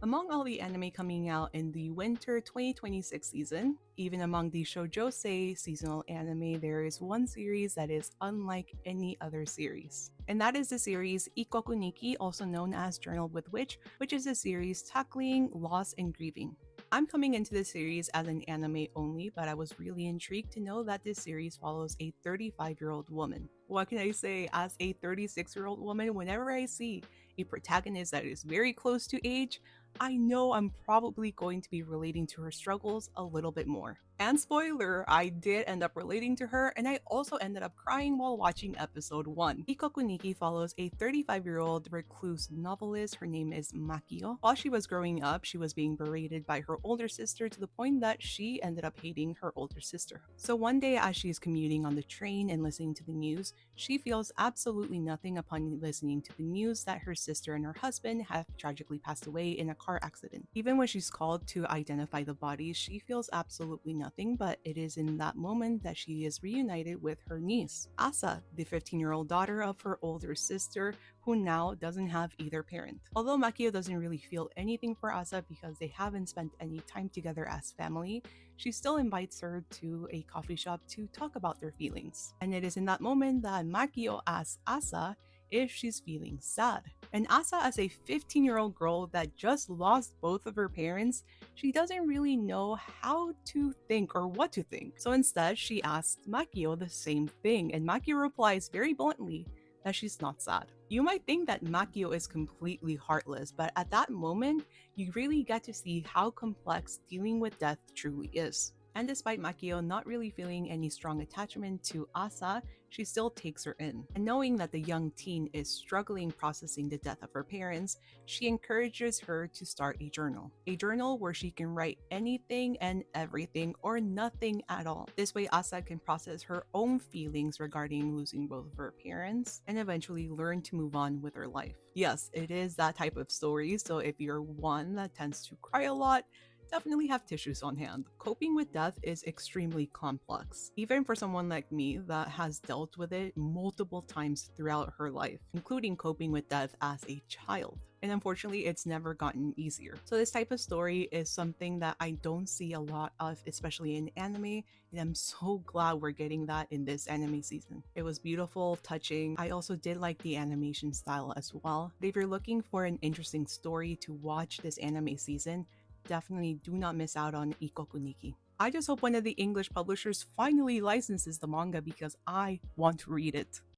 Among all the anime coming out in the winter 2026 season, even among the shoujosei seasonal anime, there is one series that is unlike any other series. And that is the series Ikoku Nikki, also known as Journal with which is a series tackling loss and grieving. I'm coming into this series as an anime only, but I was really intrigued to know that this series follows a 35-year-old woman. What can I say? As a 36-year-old woman, whenever I see a protagonist that is very close to age, I know I'm probably going to be relating to her struggles a little bit more. And spoiler, I did end up relating to her, and I also ended up crying while watching episode 1. Ikoku Nikki follows a 35-year-old recluse novelist. Her name is Makio. While she was growing up, she was being berated by her older sister to the point that she ended up hating her older sister. So one day, as she is commuting on the train and listening to the news, she feels absolutely nothing upon listening to the news that her sister and her husband have tragically passed away in a car accident. Even when she's called to identify the bodies, she feels absolutely nothing, but it is in that moment that she is reunited with her niece, Asa, the 15-year-old daughter of her older sister, who now doesn't have either parent. Although Makio doesn't really feel anything for Asa because they haven't spent any time together as family, she still invites her to a coffee shop to talk about their feelings. And it is in that moment that Makio asks Asa if she's feeling sad. And Asa, as a 15-year-old girl that just lost both of her parents, she doesn't really know how to think or what to think. So instead, she asks Makio the same thing, and Makio replies very bluntly that she's not sad. You might think that Makio is completely heartless, but at that moment, you really get to see how complex dealing with death truly is. And despite Makio not really feeling any strong attachment to Asa, she still takes her in. And knowing that the young teen is struggling processing the death of her parents, she encourages her to start a journal. A journal where she can write anything and everything or nothing at all. This way, Asa can process her own feelings regarding losing both of her parents and eventually learn to move on with her life. Yes, it is that type of story, so if you're one that tends to cry a lot, definitely have tissues on hand. Coping with death is extremely complex, even for someone like me that has dealt with it multiple times throughout her life, including coping with death as a child. And unfortunately, it's never gotten easier. So this type of story is something that I don't see a lot of, especially in anime, and I'm so glad we're getting that in this anime season. It was beautiful, touching. I also did like the animation style as well. But if you're looking for an interesting story to watch this anime season, definitely do not miss out on Ikoku Nikki. I just hope one of the English publishers finally licenses the manga because I want to read it.